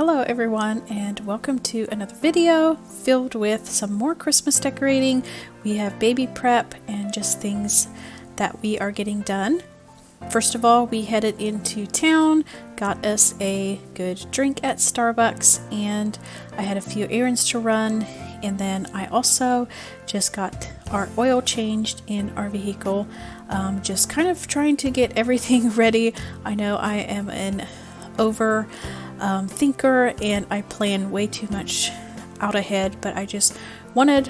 Hello everyone, and welcome to another video filled with some more Christmas decorating. We have baby prep and just things that we are getting done. First of all, we headed into town, got us a good drink at Starbucks, and I had a few errands to run, and then I also just got our oil changed in our vehicle, just kind of trying to get everything ready. I know I am an over thinker and I plan way too much out ahead, but I just wanted,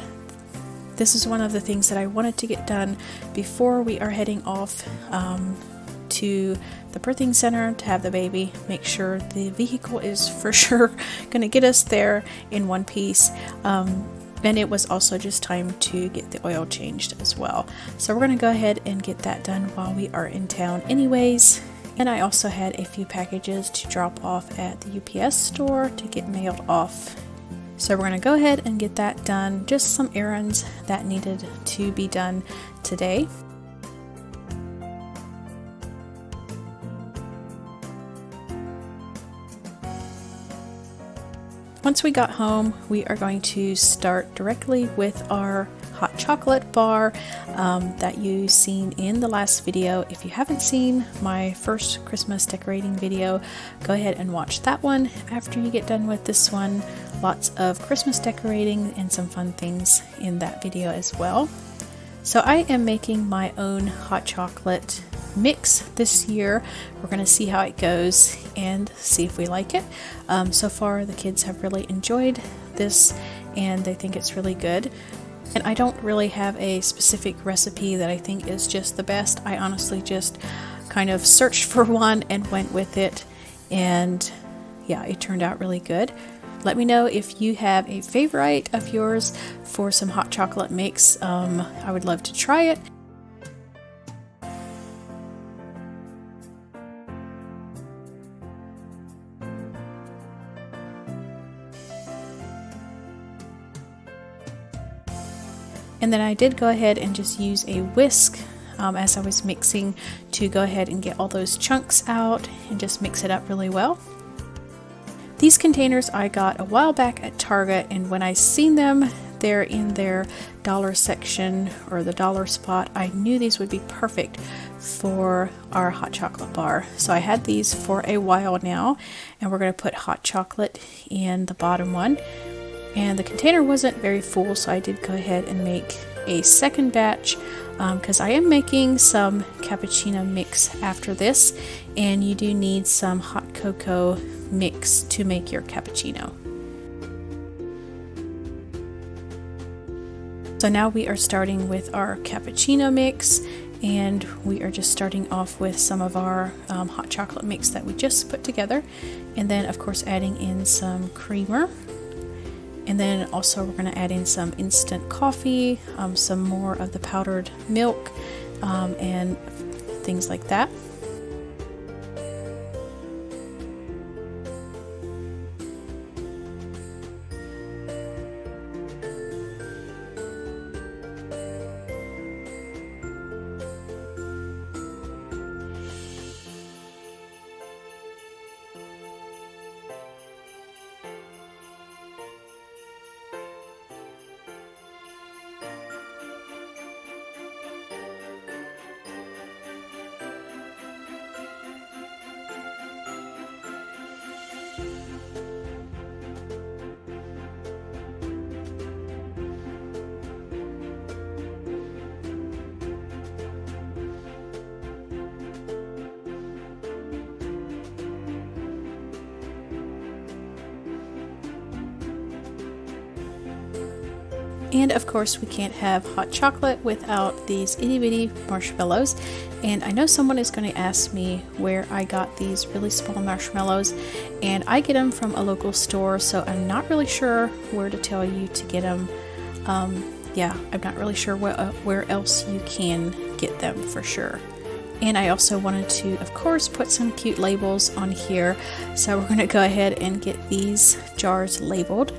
this is one of the things that I wanted to get done before we are heading off to the birthing center to have the baby. Make sure the vehicle is for sure going to get us there in one piece. And it was also just time to get the oil changed as well. So we're going to go ahead and get that done while we are in town anyways. And I also had a few packages to drop off at the UPS store to get mailed off. So we're going to go ahead and get that done. Just some errands that needed to be done today. Once we got home, we are going to start directly with our hot chocolate bar that you've seen in the last video. If you haven't seen my first Christmas decorating video, go ahead and watch that one after you get done with this one. Lots of Christmas decorating and some fun things in that video as well. So I am making my own hot chocolate mix this year. We're going to see how it goes and see if we like it. So far the kids have really enjoyed this and they think it's really good. And I don't really have a specific recipe that I think is just the best. I honestly just kind of searched for one and went with it, and yeah, it turned out really good. Let me know if you have a favorite of yours for some hot chocolate mix. I would love to try it. And then I did go ahead and just use a whisk as I was mixing to go ahead and get all those chunks out and just mix it up really well. These containers I got a while back at Target, and when I seen them there in their dollar section or the dollar spot, I knew these would be perfect for our hot chocolate bar. So I had these for a while now, and we're going to put hot chocolate in the bottom one. And the container wasn't very full, so I did go ahead and make a second batch because I am making some cappuccino mix after this, and you do need some hot cocoa mix to make your cappuccino. So now we are starting with our cappuccino mix, and we are just starting off with some of our hot chocolate mix that we just put together, and then of course adding in some creamer. And then also we're going to add in some instant coffee, some more of the powdered milk, and things like that. And of course we can't have hot chocolate without these itty bitty marshmallows. And I know someone is going to ask me where I got these really small marshmallows, and I get them from a local store, so I'm not really sure where to tell you to get them. Yeah, I'm not really sure where else you can get them for sure. And I also wanted to, of course, put some cute labels on here, so we're going to go ahead and get these jars labeled.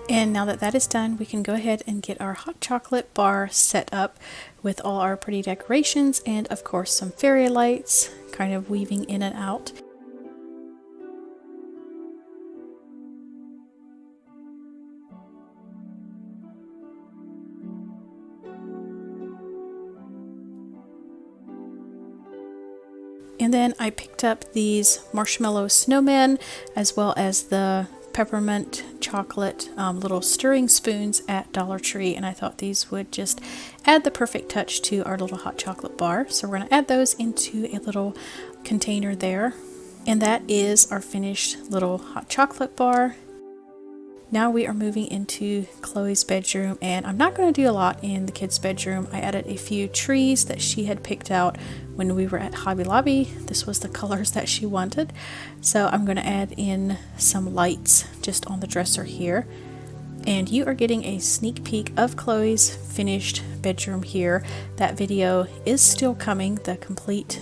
And now that that is done, we can go ahead and get our hot chocolate bar set up with all our pretty decorations and of course some fairy lights kind of weaving in and out. And then I picked up these marshmallow snowmen as well as the peppermint chocolate little stirring spoons at Dollar Tree, and I thought these would just add the perfect touch to our little hot chocolate bar. So we're going to add those into a little container there. And that is our finished little hot chocolate bar. Now we are moving into Chloe's bedroom, and I'm not going to do a lot in the kids' bedroom. I added a few trees that she had picked out when we were at Hobby Lobby. This was the colors that she wanted. So I'm going to add in some lights just on the dresser here. And you are getting a sneak peek of Chloe's finished bedroom here. That video is still coming, the complete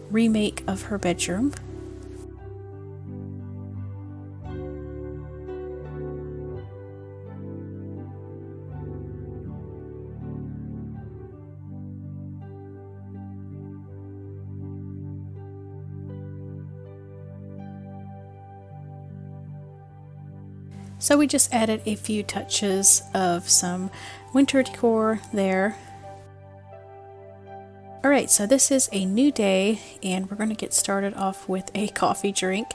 remake of her bedroom. So we just added a few touches of some winter decor there. Alright, so this is a new day and we're going to get started off with a coffee drink.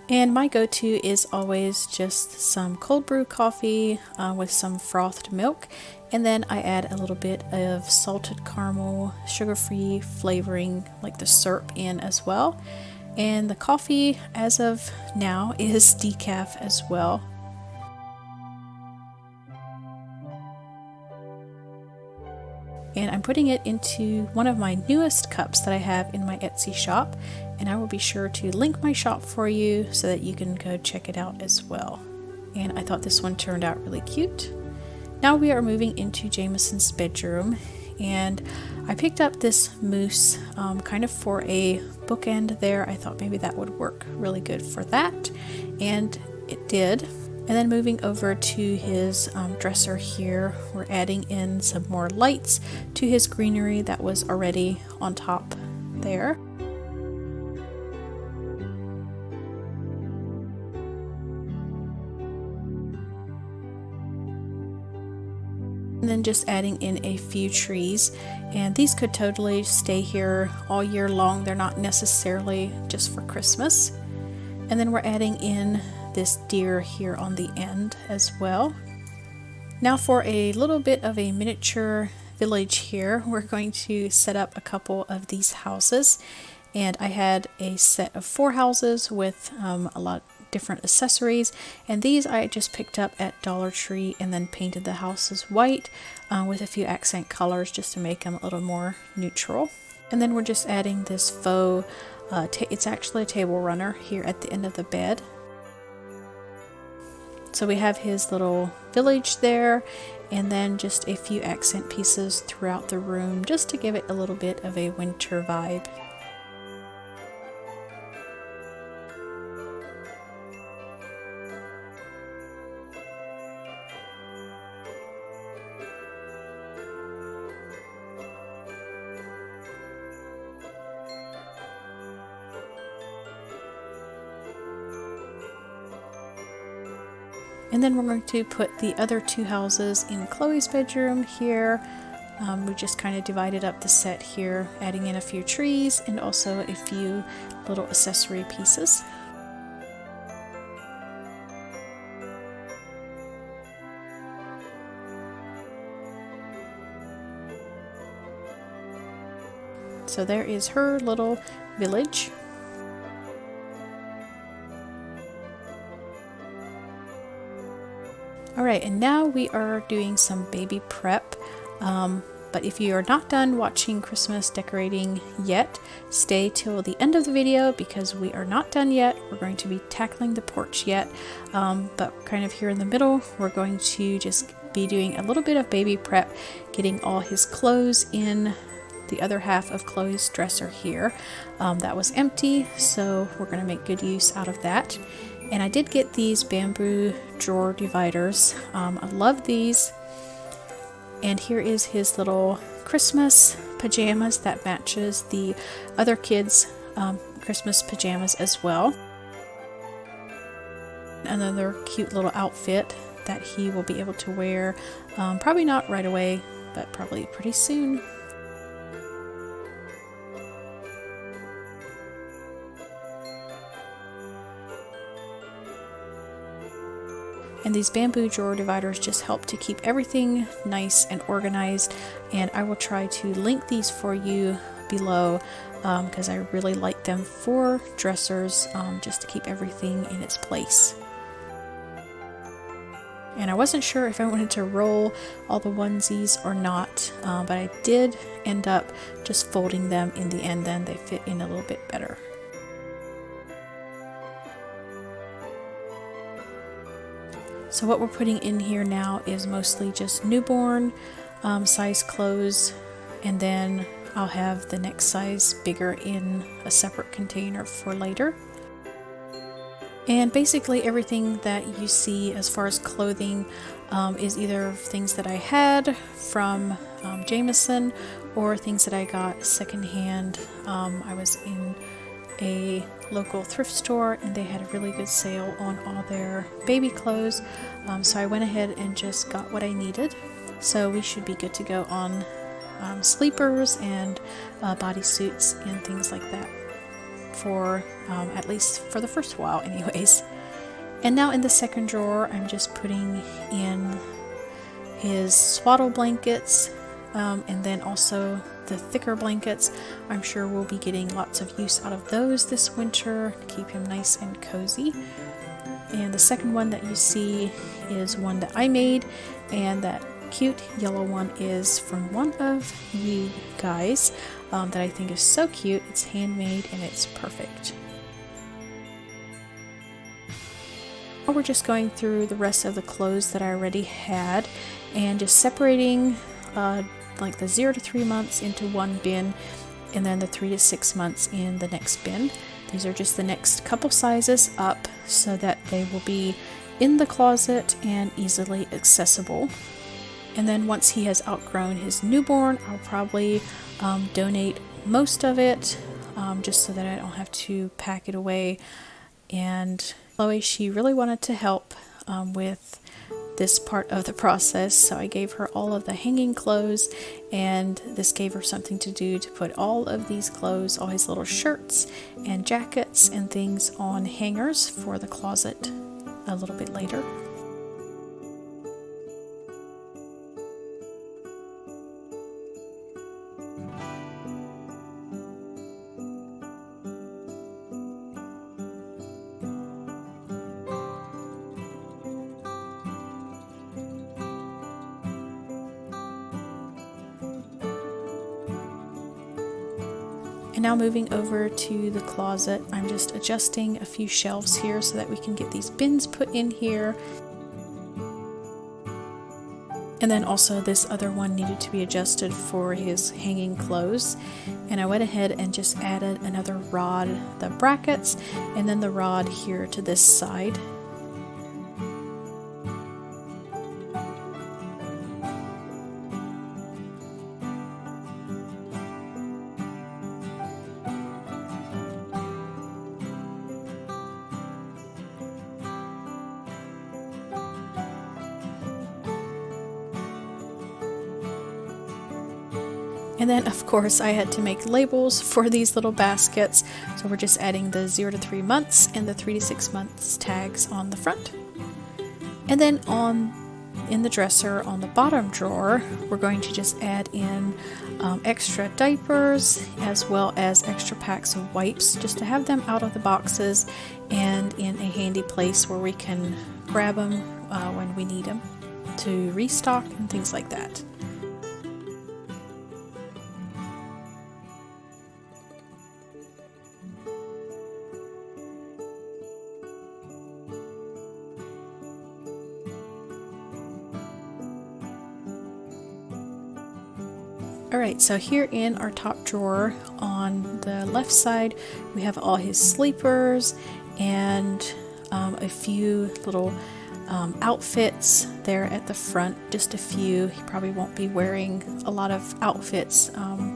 And my go-to is always just some cold brew coffee with some frothed milk. And then I add a little bit of salted caramel, sugar-free flavoring like the syrup in as well. And the coffee as of now is decaf as well. And I'm putting it into one of my newest cups that I have in my Etsy shop, and I will be sure to link my shop for you so that you can go check it out as well. And I thought this one turned out really cute. Now we are moving into Jameson's bedroom, and I picked up this mousse kind of for a bookend there. I thought maybe that would work really good for that, and it did. And then moving over to his dresser here, we're adding in some more lights to his greenery that was already on top there. And then just adding in a few trees, and these could totally stay here all year long. They're not necessarily just for Christmas. And then we're adding in this deer here on the end as well. Now for a little bit of a miniature village here, we're going to set up a couple of these houses, and I had a set of 4 houses with a lot of different accessories, and these I just picked up at Dollar Tree and then painted the houses white with a few accent colors just to make them a little more neutral. And then we're just adding this faux it's actually a table runner here at the end of the bed. So we have his little village there, and then just a few accent pieces throughout the room just to give it a little bit of a winter vibe. And then we're going to put the other 2 houses in Chloe's bedroom here. We just kind of divided up the set here, adding in a few trees and also a few little accessory pieces. So there is her little village. Alright, and now we are doing some baby prep, but if you are not done watching Christmas decorating yet, stay till the end of the video because we are not done yet. We're going to be tackling the porch yet, but kind of here in the middle, we're going to just be doing a little bit of baby prep, getting all his clothes in the other half of Chloe's dresser here. That was empty, so we're going to make good use out of that. And I did get these bamboo drawer dividers. I love these. And here is his little Christmas pajamas that matches the other kids' Christmas pajamas as well. Another cute little outfit that he will be able to wear, probably not right away, but probably pretty soon. And these bamboo drawer dividers just help to keep everything nice and organized, and I will try to link these for you below because I really like them for dressers, just to keep everything in its place. And I wasn't sure if I wanted to roll all the onesies or not, but I did end up just folding them in the end. Then they fit in a little bit better. So what we're putting in here now is mostly just newborn size clothes, and then I'll have the next size bigger in a separate container for later. And basically everything that you see as far as clothing is either things that I had from Jameson or things that I got secondhand. I was in a local thrift store and they had a really good sale on all their baby clothes, so I went ahead and just got what I needed. So we should be good to go on sleepers and bodysuits and things like that for at least for the first while anyways. And now in the second drawer I'm just putting in his swaddle blankets, and then also the thicker blankets. I'm sure we'll be getting lots of use out of those this winter to keep him nice and cozy. And the second one that you see is one that I made, and that cute yellow one is from one of you guys that I think is so cute. It's handmade and it's perfect. Now we're just going through the rest of the clothes that I already had and just separating like the 0 to 3 months into one bin, and then the 3 to 6 months in the next bin. These are just the next couple sizes up so that they will be in the closet and easily accessible. And then once he has outgrown his newborn, I'll probably donate most of it, just so that I don't have to pack it away. And Chloe, she really wanted to help with this part of the process, so I gave her all of the hanging clothes, and this gave her something to do to put all of these clothes, all his little shirts and jackets and things, on hangers for the closet a little bit later. And now moving over to the closet, I'm just adjusting a few shelves here so that we can get these bins put in here. And then also this other one needed to be adjusted for his hanging clothes. And I went ahead and just added another rod, the brackets, and then the rod here to this side. And then of course I had to make labels for these little baskets, so we're just adding the 0 to 3 months and the 3 to 6 months tags on the front. And then in the dresser on the bottom drawer, we're going to just add in extra diapers as well as extra packs of wipes, just to have them out of the boxes and in a handy place where we can grab them when we need them to restock and things like that. Alright, so here in our top drawer on the left side, we have all his sleepers and a few little outfits there at the front, just a few. He probably won't be wearing a lot of outfits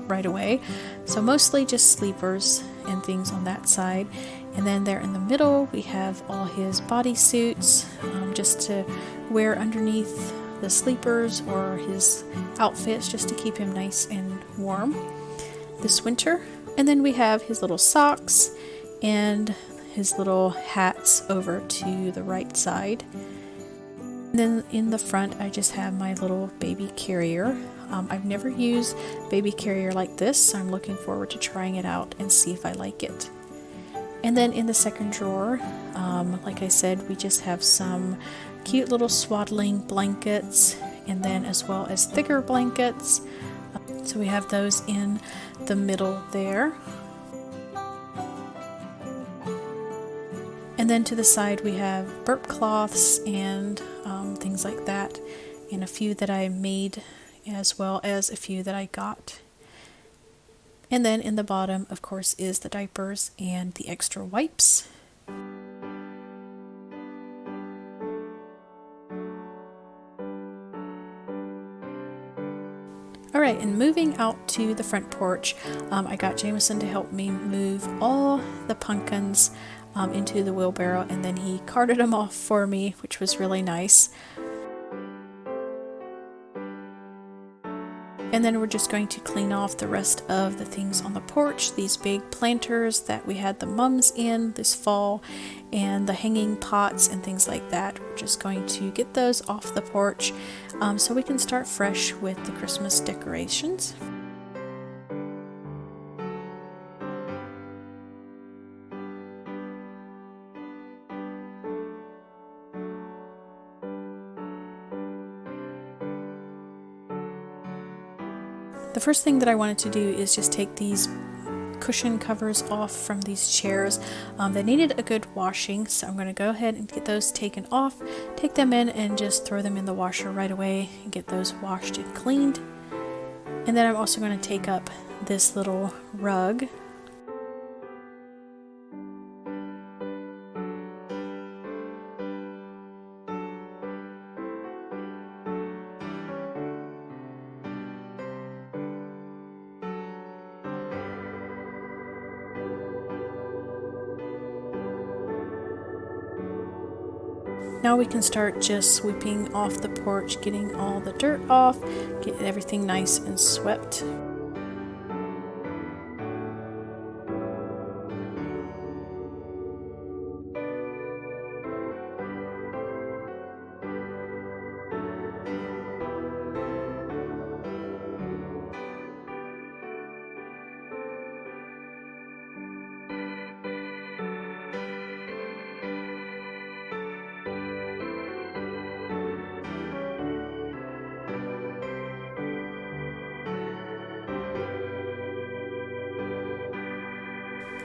right away, so mostly just sleepers and things on that side. And then there in the middle we have all his bodysuits, just to wear underneath the sleepers or his outfits, just to keep him nice and warm this winter. And then we have his little socks and his little hats over to the right side. And then in the front I just have my little baby carrier. I've never used baby carrier like this, so I'm looking forward to trying it out and see if I like it. And then in the second drawer, like I said, we just have some cute little swaddling blankets, and then as well as thicker blankets. So we have those in the middle there. And then to the side we have burp cloths and things like that, and a few that I made as well as a few that I got. And then in the bottom, of course, is the diapers and the extra wipes. Alright, and moving out to the front porch, I got Jameson to help me move all the pumpkins into the wheelbarrow, and then he carted them off for me, which was really nice. And then we're just going to clean off the rest of the things on the porch, these big planters that we had the mums in this fall, and the hanging pots and things like that. We're just going to get those off the porch so we can start fresh with the Christmas decorations. The first thing that I wanted to do is just take these cushion covers off from these chairs. They needed a good washing, so I'm going to go ahead and get those taken off, take them in and just throw them in the washer right away and get those washed and cleaned. And then I'm also going to take up this little rug. Now we can start just sweeping off the porch, getting all the dirt off, getting everything nice and swept.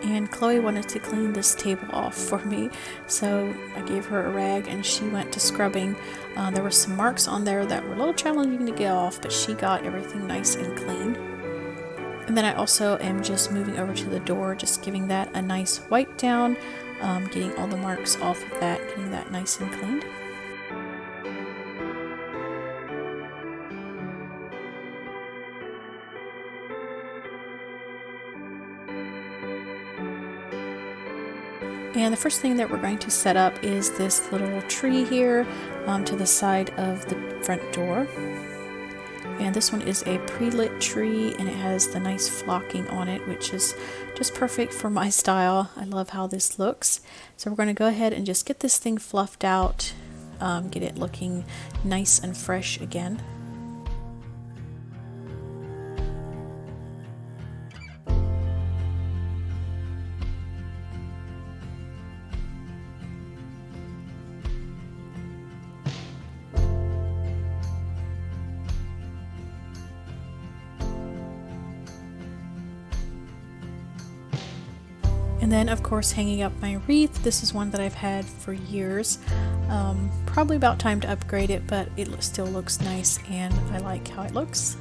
And Chloe wanted to clean this table off for me, so I gave her a rag and she went to scrubbing. There were some marks on there that were a little challenging to get off, but she got everything nice and clean. And then I also am just moving over to the door, just giving that a nice wipe down, getting all the marks off of that, getting that nice and cleaned. And the first thing that we're going to set up is this little tree here to the side of the front door. And this one is a pre-lit tree, and it has the nice flocking on it, which is just perfect for my style. I love how this looks. So we're going to go ahead and just get this thing fluffed out, get it looking nice and fresh again. And then of course hanging up my wreath. This is one that I've had for years. Probably about time to upgrade it, but it still looks nice and I like how it looks.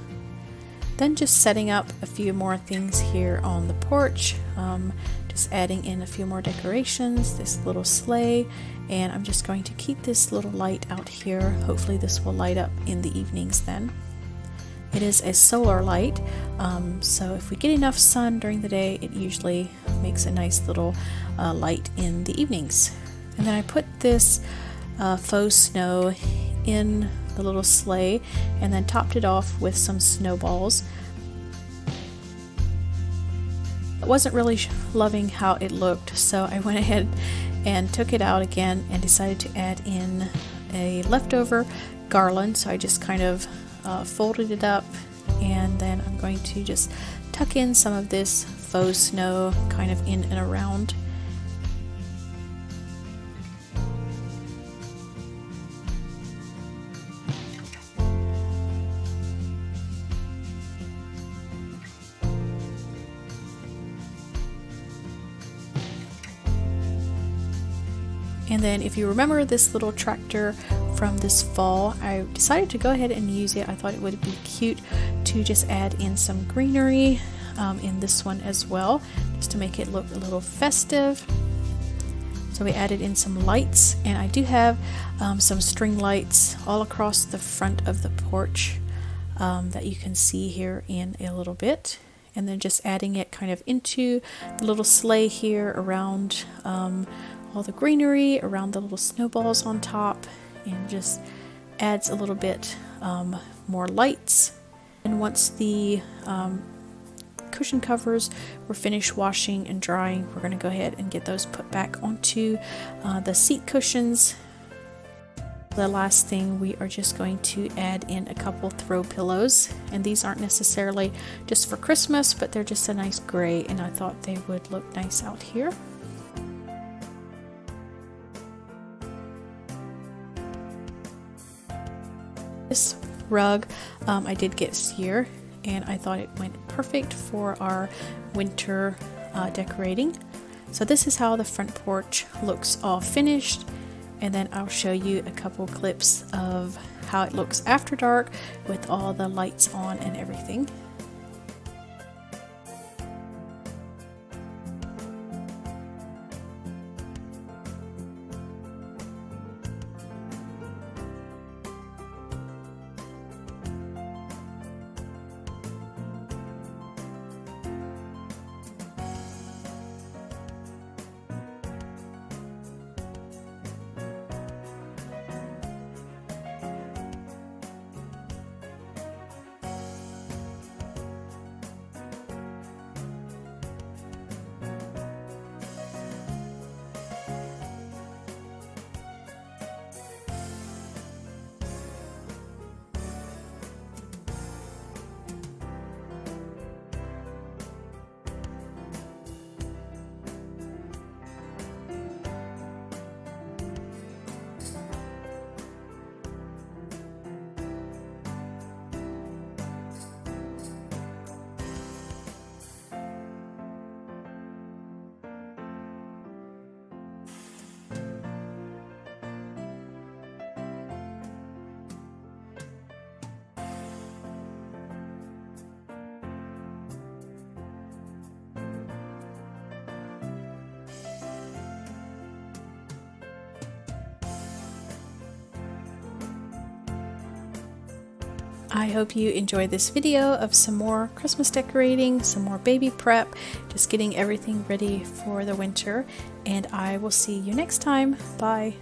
Then just setting up a few more things here on the porch. Just adding in a few more decorations, this little sleigh, and I'm just going to keep this little light out here. Hopefully this will light up in the evenings then. It is a solar light, so if we get enough sun during the day, it usually makes a nice little light in the evenings. And then I put this faux snow in the little sleigh and then topped it off with some snowballs. I wasn't really loving how it looked, so I went ahead and took it out again and decided to add in a leftover garland. So I just kind of folded it up, and then I'm going to just tuck in some of this faux snow kind of in and around. And then if you remember this little tractor from this fall, I decided to go ahead and use it. I thought it would be cute to just add in some greenery in this one as well, just to make it look a little festive. So we added in some lights, and I do have some string lights all across the front of the porch that you can see here in a little bit. And then just adding it kind of into the little sleigh here around all the greenery, around the little snowballs on top, and just adds a little bit more lights. And once the cushion covers were finished washing and drying, we're going to go ahead and get those put back onto the seat cushions. The last thing, we are just going to add in a couple throw pillows, and these aren't necessarily just for Christmas, but they're just a nice gray, and I thought they would look nice out here. This rug I did get this year, and I thought it went perfect for our winter decorating. So this is how the front porch looks all finished, and then I'll show you a couple clips of how it looks after dark with all the lights on and everything. I hope you enjoyed this video of some more Christmas decorating, some more baby prep, just getting everything ready for the winter, and I will see you next time. Bye!